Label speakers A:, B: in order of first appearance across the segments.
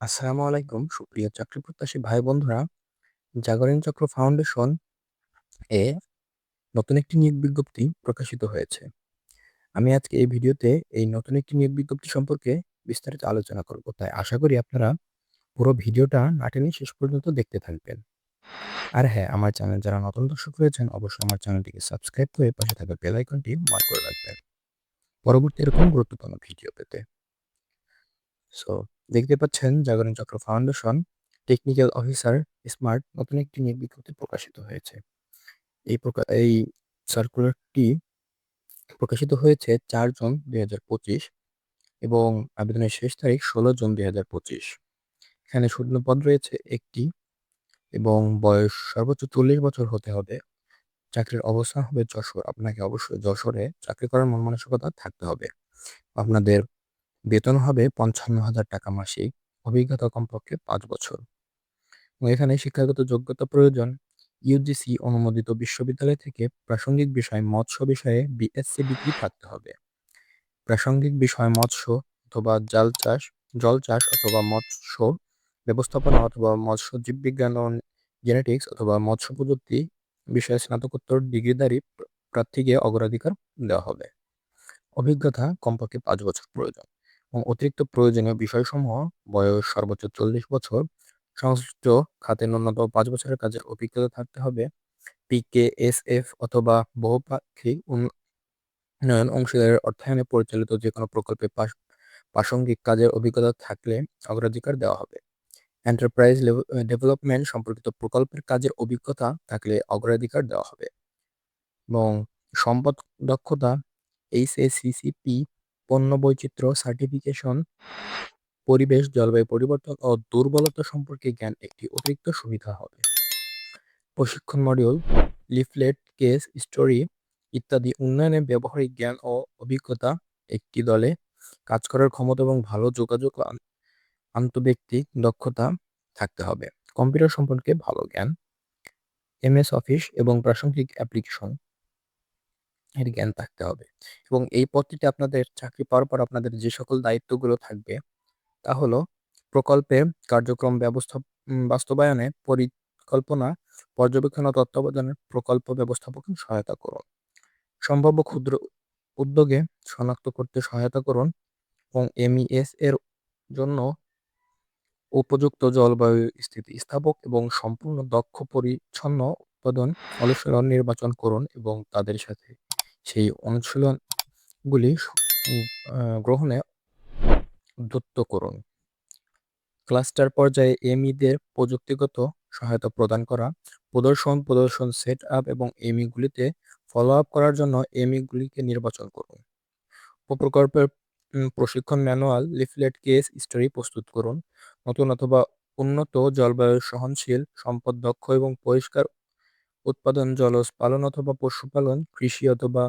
A: আসসালামু আলাইকুম সুপ্রিয় চাকরি প্রত্যাশী ভাই বন্ধুরা। জাগরণ চক্র ফাউন্ডেশন এ নতুন একটি নিয়োগ বিজ্ঞপ্তি প্রকাশিত হয়েছে। আমি আজকে এই ভিডিওতে এই নতুন একটি নিয়োগ বিজ্ঞপ্তি সম্পর্কে বিস্তারিত আলোচনা করব। তাই আশা করি আপনারা পুরো ভিডিওটা না টেনে শেষ পর্যন্ত দেখতে থাকবেন। আর হ্যাঁ, আমার চ্যানেল যারা নতুন দর্শক হয়েছেন অবশ্যই আমার চ্যানেলটিকে সাবস্ক্রাইব করে পাশে থাকা বেল আইকনটি মার্ক করে রাখবেন পরবর্তী এরকম গুরুত্বপূর্ণ ভিডিও পেতে। সো দেখতে পাচ্ছেন জাগরণ চক্র ফাউন্ডেশন টেকনিক্যাল অফিসার স্মার্ট নতুন একটি নিয়োগ বিজ্ঞপ্তি প্রকাশিত হয়েছে। এই সার্কুলারটি প্রকাশিত হয়েছে ৪ জুন ২০২৫ এবং আবেদনের শেষ তারিখ ১৬ জুন ২০২৫। এখানে শূন্যপদ রয়েছে একটি এবং বয়স সর্বোচ্চ ৪০ বছর হতে হবে। চাকরির অবস্থান হবে যশোর। আপনাকে অবশ্যই যশোরে চাকরি করার মন মানসিকতা থাকতে হবে। আপনাদের বেতন হবে ৫৫,০০০ টাকা মাসিক। অভিজ্ঞতা কমপক্ষে ৫ বছর। এবং এখানে শিক্ষাগত যোগ্যতা প্রয়োজন ইউজিসি অনুমোদিত বিশ্ববিদ্যালয় থেকে প্রাসঙ্গিক বিষয় মৎস্য বিষয়ে বিএসসি ডিগ্রি থাকতে হবে। প্রাসঙ্গিক বিষয় মৎস্য অথবা জল চাষ অথবা মৎস্য ব্যবস্থাপনা অথবা মৎস্য জীববিজ্ঞান ও জেনেটিক্স অথবা মৎস্য প্রযুক্তি বিষয়ে স্নাতকোত্তর ডিগ্রিধারী প্রার্থীকে অগ্রাধিকার দেওয়া হবে। অভিজ্ঞতা কমপক্ষে ৫ বছর প্রয়োজন এবং অতিরিক্ত প্রয়োজনীয় বিষয়সমূহ বয়স সর্বোচ্চ ৪০ বছর, সংশ্লিষ্ট খাতে ন্যূনতম ৫ বছরের কাজের অভিজ্ঞতা থাকতে হবে, পিকেএসএফ অথবা বহুপাক্ষিক উন্নয়ন অংশীদারের অর্থায়নে পরিচালিত যেকোনো প্রকল্পে প্রাসঙ্গিক কাজের অভিজ্ঞতা থাকলে অগ্রাধিকার দেওয়া হবে। এন্টারপ্রাইজ ডেভেলপমেন্ট সম্পর্কিত প্রকল্পের কাজের অভিজ্ঞতা থাকলে অগ্রাধিকার দেওয়া হবে এবং সম্পদ দক্ষতা HACCP, পণ্য বৈচিত্র্য সার্টিফিকেশন, পরিবেশ, জলবায়ু পরিবর্তন ও দুর্বলতা সম্পর্কে জ্ঞান একটি অতিরিক্ত সুবিধা হবে। প্রশিক্ষণ মডিউল, লিফলেট, কেস স্টোরি ইত্যাদি উন্নয়নে ব্যবহারিক জ্ঞান ও অভিজ্ঞতা, একটি দলে কাজ করার ক্ষমতা এবং ভালো যোগাযোগ ও আন্তঃব্যক্তিক দক্ষতা থাকতে হবে। কম্পিউটার সম্পর্কে ভালো জ্ঞান, MS অফিস এবং প্রাসঙ্গিক অ্যাপ্লিকেশন এর জ্ঞান থাকতে হবে এবং এই পদটিতে আপনাদের চাকরি পাওয়ার পর আপনাদের যে সকল দায়িত্বগুলো থাকবে তা হলো প্রকল্পের কার্যক্রম বাস্তবায়নে পরিকল্পনা, পর্যবেক্ষণ ও তত্ত্বাবধানের প্রকল্প ব্যবস্থাপক সহায়তা করুন। সম্ভাব্য ক্ষুদ্র উদ্যোগে শনাক্ত করতে সহায়তা করুন এবং MES এর জন্য উপযুক্ত জলবায়ু স্থিতিস্থাপক এবং সম্পূর্ণ দক্ষ পরিচ্ছন্ন উৎপাদন অনুশীলন নির্বাচন করুন এবং তাদের সাথে সেই অনুশীলনগুলি গ্রহণে উদ্যত করুন। ক্লাস্টার পর্যায়ে MEদের প্রযুক্তিগত সহায়তা প্রদান করা, প্রদর্শন সেট আপ এবং MEগুলিতে ফলো আপ করার জন্য MEগুলিকে নির্বাচন করুন। উপপ্রকল্পের প্রশিক্ষণ ম্যানুয়াল, লিফলেট, কেস স্টাডি প্রস্তুত করুন। নতুন অথবা উন্নত জলবায়ু সহনশীল, সম্পদ দক্ষ এবং পরিষ্কার উৎপাদন, জলজ পালন অথবা পশুপালন, কৃষি অথবা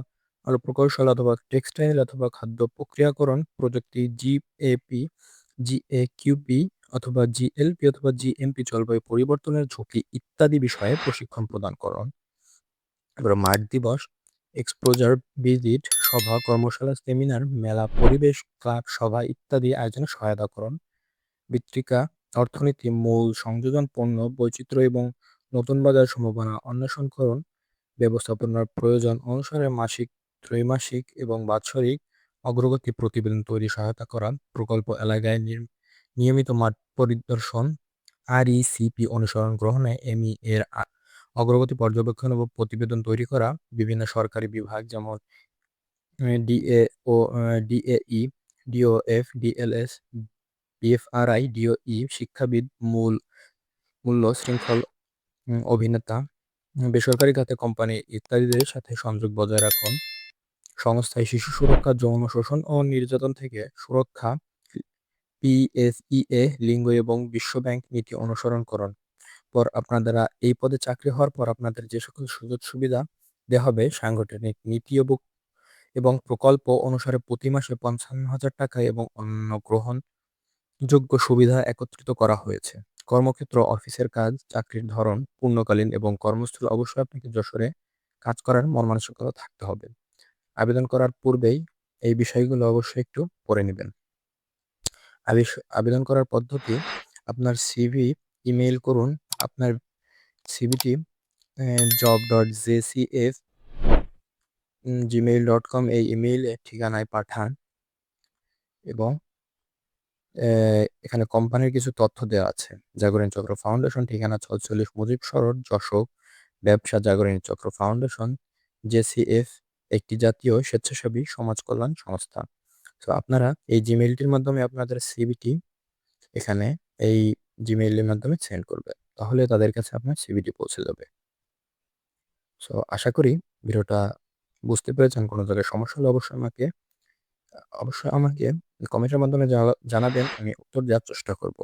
A: আলো প্রকৌশল অথবা টেক্সটাইল অথবা খাদ্য প্রক্রিয়াকরণ প্রযুক্তি, GAP, GAQP অথবা GLP অথবা GMP, জলবায়ু পরিবর্তনের ঝুঁকি ইত্যাদি বিষয়ে প্রশিক্ষণ প্রদান করুন। এবার মাঠ দিবস, এক্সপোজার ভিজিট, সভা, কর্মশালা, সেমিনার, মেলা, পরিবেশ ক্লাব সভা ইত্যাদি আয়োজনে সহায়তা করুন। বিত্রিকা অর্থনীতি, মূল সংযোজন, পণ্য বৈচিত্র্য এবং নতুন বাজার সম্ভাবনা অন্বেষণ করুন। ব্যবস্থাপনার প্রয়োজন অনুসারে মাসিক, ত্রৈমাসিক এবং বাৎসরিক অগ্রগতি প্রতিবেদন তৈরি সহায়তা করা। প্রকল্প এলাকায় নিয়মিত মাঠ পরিদর্শন, RECP অনুসরণ গ্রহণে MEর অগ্রগতি পর্যবেক্ষণ এবং প্রতিবেদন তৈরি করা। বিভিন্ন সরকারি বিভাগ যেমন DAE, DOF, DLS, BFRI, DOE, শিক্ষাবিদ, মূল্য শৃঙ্খল অভিনেতা, বেসরকারি খাতে কোম্পানি ইত্যাদিদের সাথে সংযোগ বজায় রাখুন। সংস্থায় শিশু সুরক্ষা, যৌন শোষণ ও নির্যাতন থেকে সুরক্ষা, PSEA, লিঙ্গ এবং বিশ্বব্যাংক নীতি অনুসরণ করুন। পর আপনারা এই পদে চাকরি হওয়ার পর আপনাদের যে সকল সুযোগ সুবিধা দেওয়া হবে সাংগঠনিক নীতি এবং প্রকল্প অনুসারে প্রতি মাসে ৫৫,০০০ টাকা এবং অন্য গ্রহণযোগ্য সুবিধা একত্রিত করা হয়েছে। কর্মক্ষেত্র, অফিসের কাজ, চাকরির ধরন পূর্ণকালীন এবং কর্মস্থল অবশ্যই আপনাকে যশোরে কাজ করার মন মানসিকতা থাকতে হবে। আবেদন করার পূর্বেই এই বিষয়গুলো অবশ্যই একটু পড়ে নেবেন। আবেদন করার পদ্ধতি: আপনার সিভি ইমেইল করুন। আপনার সিভিটি job.jcf@gmail.com এই ইমেইলে ঠিকানায় পাঠান এবং এখানে কোম্পানির কিছু তথ্য দেওয়া আছে। জাগরণী চক্র ফাউন্ডেশন, ঠিকানা ৪৬ মুজিব সড়ক, যশোর। ব্যবসা: জাগরণী চক্র ফাউন্ডেশন, জেসিএফ একটি জাতীয় স্বেচ্ছাসেবী সমাজ কল্যাণ সংস্থা। তো আপনারা এই জিমেইলটির মাধ্যমে আপনাদের সিভিটি এখানে এই জিমেইলের মাধ্যমে সেন্ড করবে, তাহলে তাদের কাছে আপনার সিভিটি পৌঁছে যাবে। সো আশা করি ভিডিওটা বুঝতে পেরেছেন। কোনো জায়গায় সমস্যা হলে অবশ্যই আমাকে কমেন্টের মাধ্যমে জানাবেন, আমি উত্তর দেওয়ার চেষ্টা করব।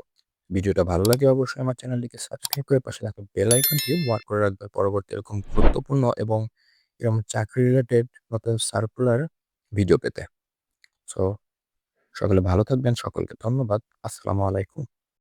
A: ভিডিওটা ভালো লাগে অবশ্যই আমার চ্যানেলটিকে সাবস্ক্রাইব করে পাশে থাকা বেল আইকনটি ওয়াচ করে রাখবেন পরবর্তী এরকম গুরুত্বপূর্ণ এবং এরকম চাকরি রিলেটেড নতুন সার্কুলার ভিডিও পেতে। সো সকলে ভালো থাকবেন। সকলকে ধন্যবাদ। আসসালামু আলাইকুম।